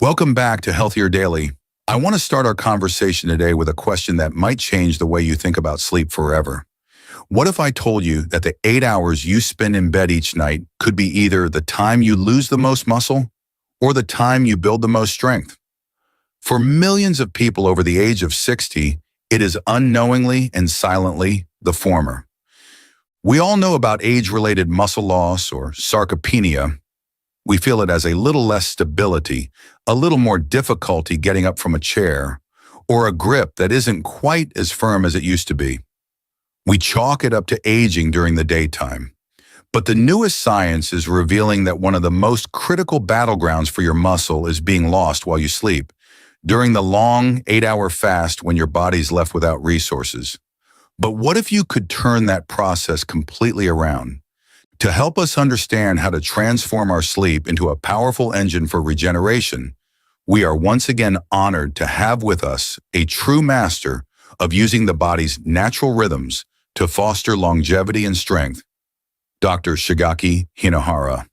Welcome back to Healthier Daily. I want to start our conversation today with a question that might change the way you think about sleep forever. What if I told you that the 8 hours you spend in bed each night could be either the time you lose the most muscle or the time you build the most strength? For millions of people over the age of 60, it is unknowingly and silently the former. We all know about age-related muscle loss or sarcopenia. We feel it as a little less stability, a little more difficulty getting up from a chair, or a grip that isn't quite as firm as it used to be. We chalk it up to aging during the daytime. But the newest science is revealing that one of the most critical battlegrounds for your muscle is being lost while you sleep, during the long 8-hour fast when your body's left without resources. But what if you could turn that process completely around? To help us understand how to transform our sleep into a powerful engine for regeneration, we are once again honored to have with us a true master of using the body's natural rhythms to foster longevity and strength, Dr. Shigaki Hinahara.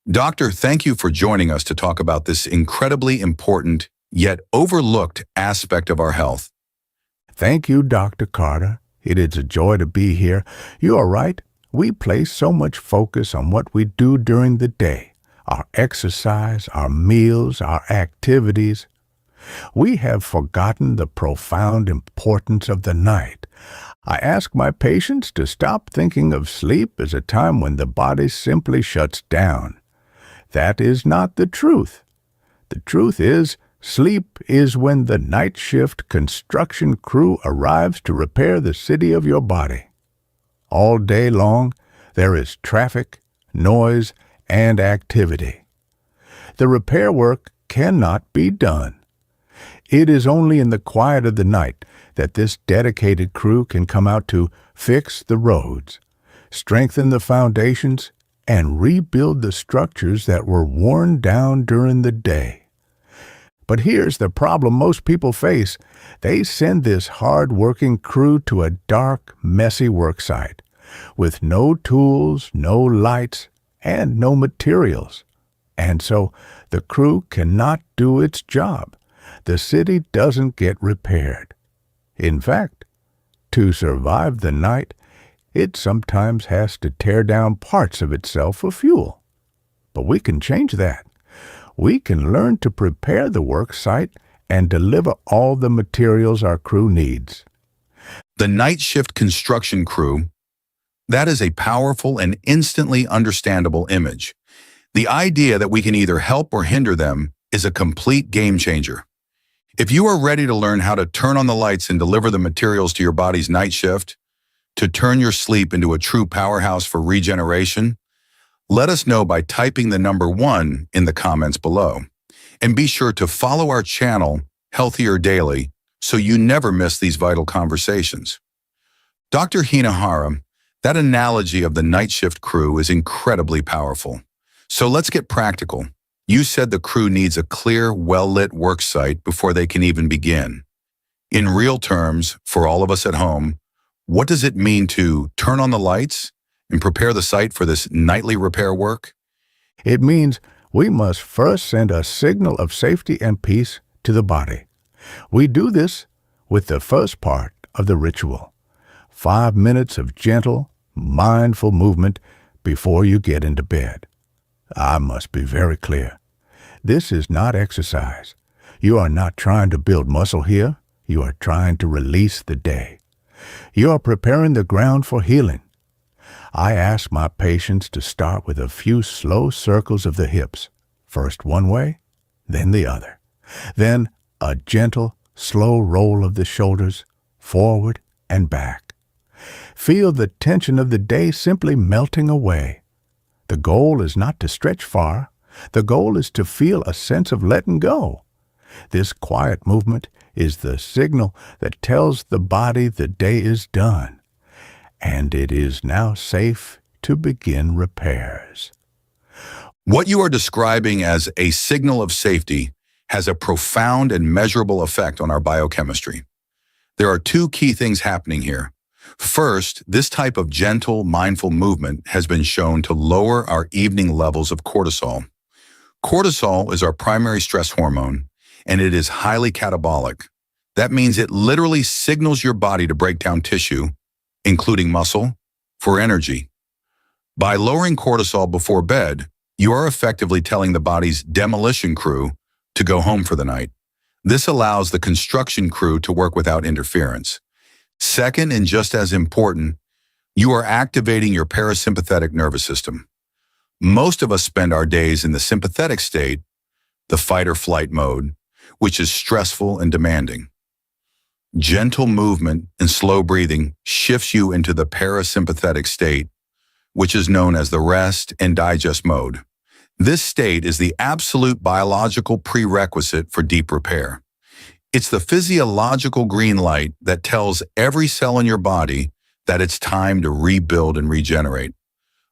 Doctor, thank you for joining us to talk about this incredibly important yet overlooked aspect of our health. Thank you, Dr. Carter. It is a joy to be here. You are right. We place so much focus on what we do during the day, our exercise, our meals, our activities. We have forgotten the profound importance of the night. I ask my patients to stop thinking of sleep as a time when the body simply shuts down. That is not the truth. The truth is, sleep is when the night shift construction crew arrives to repair the city of your body. All day long, there is traffic, noise, and activity. The repair work cannot be done. It is only in the quiet of the night that this dedicated crew can come out to fix the roads, strengthen the foundations, and rebuild the structures that were worn down during the day. But here's the problem most people face. They send this hard-working crew to a dark, messy work site with no tools, no lights, and no materials. And so the crew cannot do its job. The city doesn't get repaired. In fact, to survive the night, it sometimes has to tear down parts of itself for fuel. But we can change that. We can learn to prepare the work site and deliver all the materials our crew needs. The night shift construction crew, that is a powerful and instantly understandable image. The idea that we can either help or hinder them is a complete game changer. If you are ready to learn how to turn on the lights and deliver the materials to your body's night shift, to turn your sleep into a true powerhouse for regeneration, let us know by typing the number 1 in the comments below. And be sure to follow our channel, Healthier Daily, so you never miss these vital conversations. Dr. Hinahara, that analogy of the night shift crew is incredibly powerful. So let's get practical. You said the crew needs a clear, well-lit work site before they can even begin. In real terms, for all of us at home, what does it mean to turn on the lights and prepare the site for this nightly repair work? It means we must first send a signal of safety and peace to the body. We do this with the first part of the ritual. 5 minutes of gentle, mindful movement before you get into bed. I must be very clear. This is not exercise. You are not trying to build muscle here. You are trying to release the day. You are preparing the ground for healing. I ask my patients to start with a few slow circles of the hips, first one way, then the other. Then a gentle, slow roll of the shoulders, forward and back. Feel the tension of the day simply melting away. The goal is not to stretch far. The goal is to feel a sense of letting go. This quiet movement is the signal that tells the body the day is done, and it is now safe to begin repairs. What you are describing as a signal of safety has a profound and measurable effect on our biochemistry. There are 2 key things happening here. First, this type of gentle, mindful movement has been shown to lower our evening levels of cortisol. Cortisol is our primary stress hormone, and it is highly catabolic. That means it literally signals your body to break down tissue, including muscle, for energy. By lowering cortisol before bed, you are effectively telling the body's demolition crew to go home for the night. This allows the construction crew to work without interference. Second, and just as important, you are activating your parasympathetic nervous system. Most of us spend our days in the sympathetic state, the fight or flight mode, which is stressful and demanding. Gentle movement and slow breathing shifts you into the parasympathetic state, which is known as the rest and digest mode. This state is the absolute biological prerequisite for deep repair. It's the physiological green light that tells every cell in your body that it's time to rebuild and regenerate.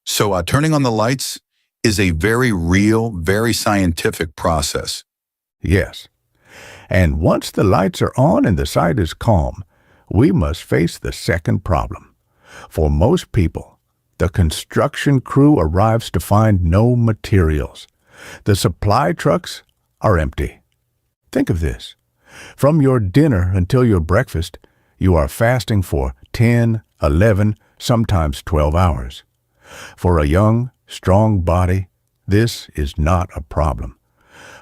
So turning on the lights is a very real, very scientific process. Yes. And once the lights are on and the site is calm, we must face the second problem. For most people, the construction crew arrives to find no materials. The supply trucks are empty. Think of this. From your dinner until your breakfast, you are fasting for 10, 11, sometimes 12 hours. For a young, strong body, this is not a problem.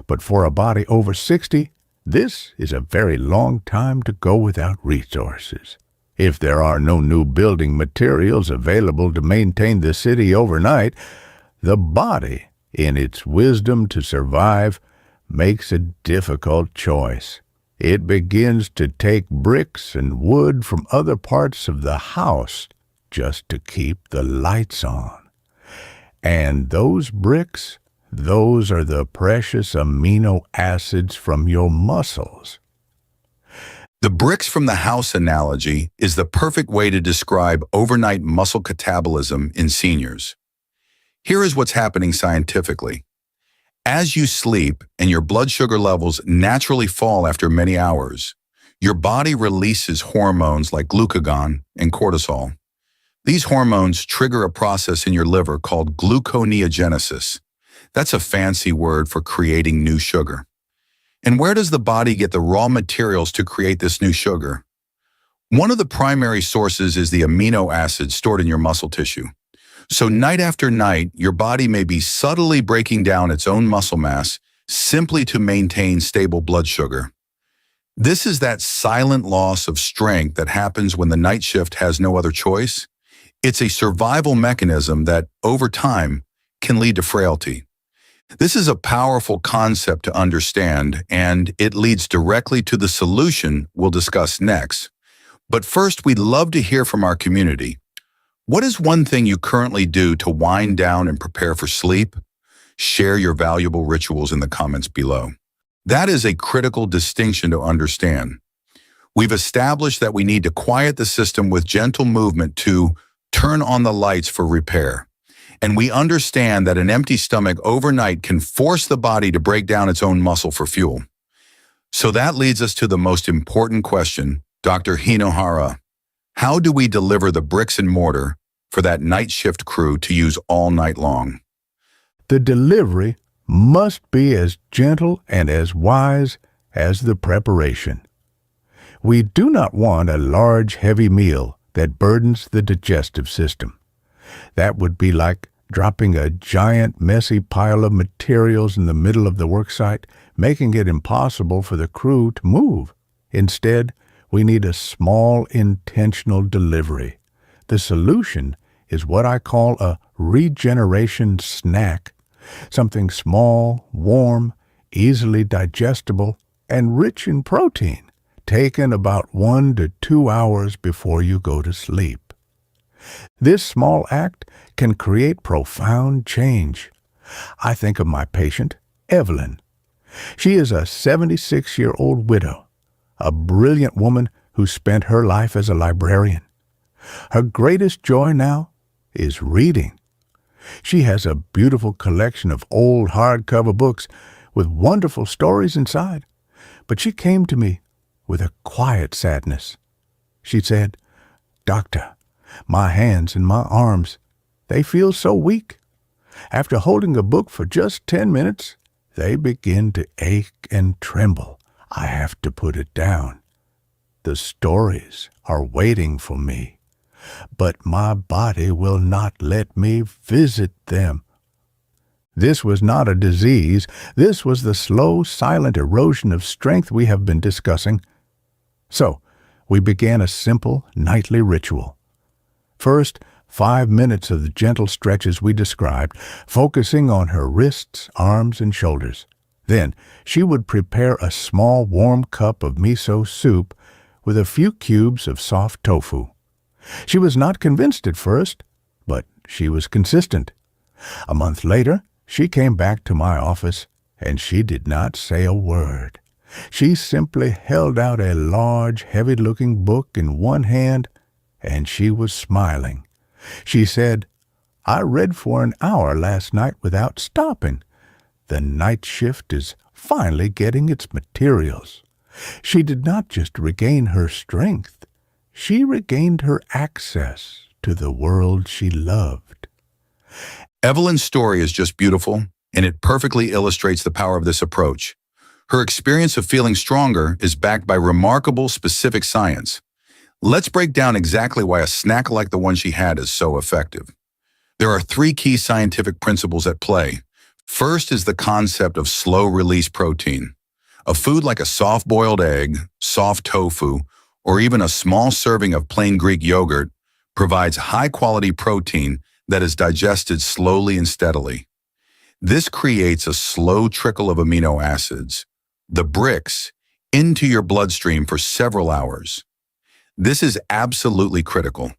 But for a body over 60, this is a very long time to go without resources. If there are no new building materials available to maintain the city overnight, the body, in its wisdom to survive, makes a difficult choice. It begins to take bricks and wood from other parts of the house just to keep the lights on. And those bricks, those are the precious amino acids from your muscles. The bricks from the house analogy is the perfect way to describe overnight muscle catabolism in seniors. Here is what's happening scientifically. As you sleep and your blood sugar levels naturally fall after many hours, your body releases hormones like glucagon and cortisol. These hormones trigger a process in your liver called gluconeogenesis. That's a fancy word for creating new sugar. And where does the body get the raw materials to create this new sugar? One of the primary sources is the amino acids stored in your muscle tissue. So night after night, your body may be subtly breaking down its own muscle mass simply to maintain stable blood sugar. This is that silent loss of strength that happens when the night shift has no other choice. It's a survival mechanism that, over time, can lead to frailty. This is a powerful concept to understand, and it leads directly to the solution we'll discuss next. But first, we'd love to hear from our community. What is one thing you currently do to wind down and prepare for sleep? Share your valuable rituals in the comments below. That is a critical distinction to understand. We've established that we need to quiet the system with gentle movement to turn on the lights for repair. And we understand that an empty stomach overnight can force the body to break down its own muscle for fuel. So that leads us to the most important question, Dr. Hinohara. How do we deliver the bricks and mortar for that night shift crew to use all night long? The delivery must be as gentle and as wise as the preparation. We do not want a large, heavy meal that burdens the digestive system. That would be like dropping a giant, messy pile of materials in the middle of the worksite, making it impossible for the crew to move. Instead, we need a small, intentional delivery. The solution is what I call a regeneration snack, something small, warm, easily digestible, and rich in protein, taken about 1 to 2 hours before you go to sleep. This small act can create profound change. I think of my patient, Evelyn. She is a 76-year-old widow, a brilliant woman who spent her life as a librarian. Her greatest joy now is reading. She has a beautiful collection of old hardcover books with wonderful stories inside. But she came to me with a quiet sadness. She said, "Doctor, my hands and my arms, they feel so weak. After holding a book for just 10 minutes, they begin to ache and tremble. I have to put it down. The stories are waiting for me, but my body will not let me visit them. This was not a disease. This was the slow, silent erosion of strength we have been discussing. So, we began a simple nightly ritual. First, 5 minutes of the gentle stretches we described, focusing on her wrists, arms, and shoulders. Then, she would prepare a small warm cup of miso soup with a few cubes of soft tofu. She was not convinced at first, but she was consistent. A month later, she came back to my office, and she did not say a word. She simply held out a large, heavy-looking book in one hand, and she was smiling. She said, "I read for an hour last night without stopping. The night shift is finally getting its materials." She did not just regain her strength. She regained her access to the world she loved. Evelyn's story is just beautiful, and it perfectly illustrates the power of this approach. Her experience of feeling stronger is backed by remarkable specific science. Let's break down exactly why a snack like the one she had is so effective. There are 3 key scientific principles at play. First is the concept of slow-release protein. A food like a soft-boiled egg, soft tofu, or even a small serving of plain Greek yogurt provides high-quality protein that is digested slowly and steadily. This creates a slow trickle of amino acids, the bricks, into your bloodstream for several hours. This is absolutely critical.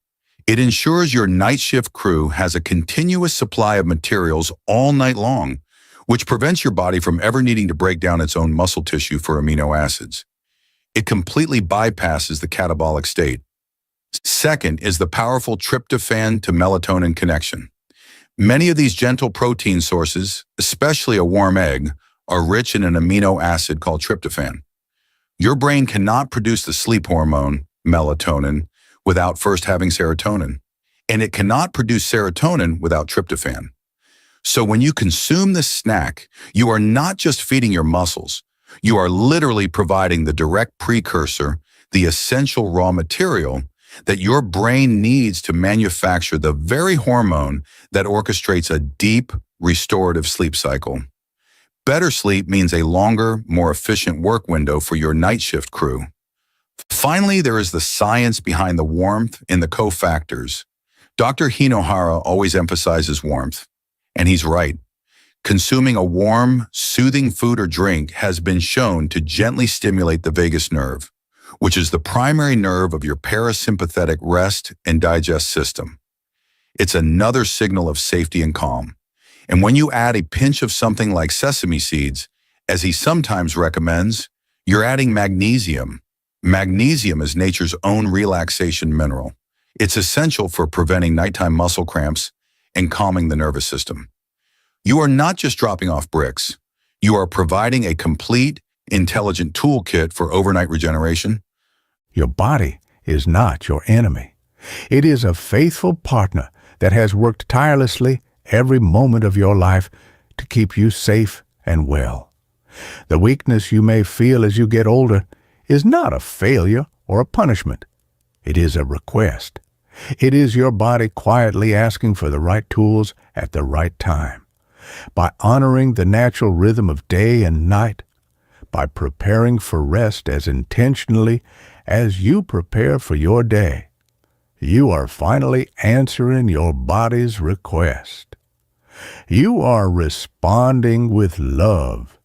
It ensures your night shift crew has a continuous supply of materials all night long, which prevents your body from ever needing to break down its own muscle tissue for amino acids. It completely bypasses the catabolic state. Second is the powerful tryptophan to melatonin connection. Many of these gentle protein sources, especially a warm egg, are rich in an amino acid called tryptophan. Your brain cannot produce the sleep hormone, melatonin, without first having serotonin, and it cannot produce serotonin without tryptophan. So when you consume this snack, you are not just feeding your muscles, you are literally providing the direct precursor, the essential raw material that your brain needs to manufacture the very hormone that orchestrates a deep, restorative sleep cycle. Better sleep means a longer, more efficient work window for your night shift crew. Finally, there is the science behind the warmth and the cofactors. Dr. Hinohara always emphasizes warmth, and he's right. Consuming a warm, soothing food or drink has been shown to gently stimulate the vagus nerve, which is the primary nerve of your parasympathetic rest and digest system. It's another signal of safety and calm. And when you add a pinch of something like sesame seeds, as he sometimes recommends, you're adding magnesium. Magnesium is nature's own relaxation mineral. It's essential for preventing nighttime muscle cramps and calming the nervous system. You are not just dropping off bricks. You are providing a complete, intelligent toolkit for overnight regeneration. Your body is not your enemy. It is a faithful partner that has worked tirelessly every moment of your life to keep you safe and well. The weakness you may feel as you get older is not a failure or a punishment. It is a request. It is your body quietly asking for the right tools at the right time. By honoring the natural rhythm of day and night, by preparing for rest as intentionally as you prepare for your day, you are finally answering your body's request. You are responding with love,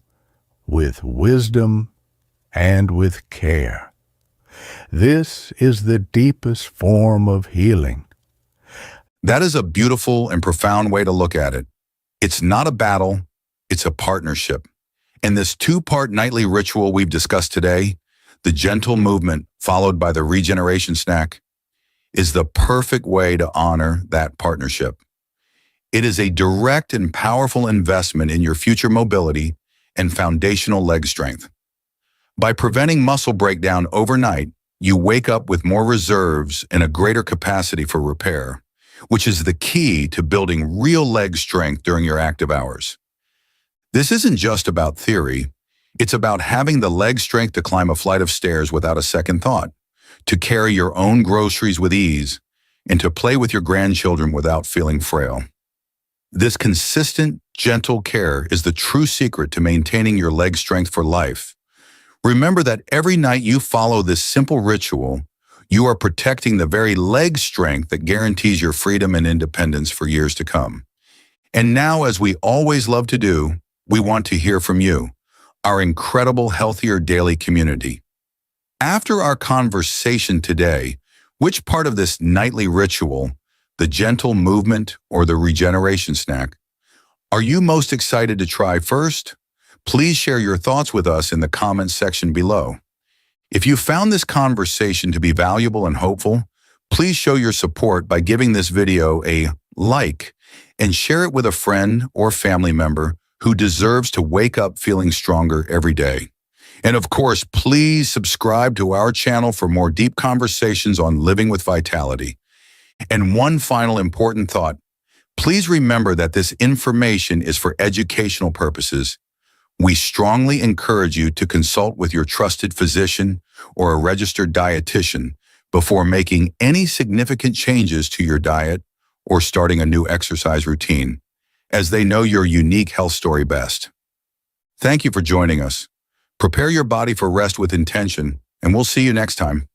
with wisdom, and with care. This is the deepest form of healing. That is a beautiful and profound way to look at it. It's not a battle, it's a partnership. And this 2-part nightly ritual we've discussed today, the gentle movement followed by the regeneration snack, is the perfect way to honor that partnership. It is a direct and powerful investment in your future mobility and foundational leg strength. By preventing muscle breakdown overnight, you wake up with more reserves and a greater capacity for repair, which is the key to building real leg strength during your active hours. This isn't just about theory. It's about having the leg strength to climb a flight of stairs without a second thought, to carry your own groceries with ease, and to play with your grandchildren without feeling frail. This consistent, gentle care is the true secret to maintaining your leg strength for life. Remember that every night you follow this simple ritual, you are protecting the very leg strength that guarantees your freedom and independence for years to come. And now, as we always love to do, we want to hear from you, our incredible Healthier Daily community. After our conversation today, which part of this nightly ritual, the gentle movement or the regeneration snack, are you most excited to try first? Please share your thoughts with us in the comments section below. If you found this conversation to be valuable and hopeful, please show your support by giving this video a like and share it with a friend or family member who deserves to wake up feeling stronger every day. And of course, please subscribe to our channel for more deep conversations on living with vitality. And one final important thought, please remember that this information is for educational purposes. We strongly encourage you to consult with your trusted physician or a registered dietitian before making any significant changes to your diet or starting a new exercise routine, as they know your unique health story best. Thank you for joining us. Prepare your body for rest with intention, and we'll see you next time.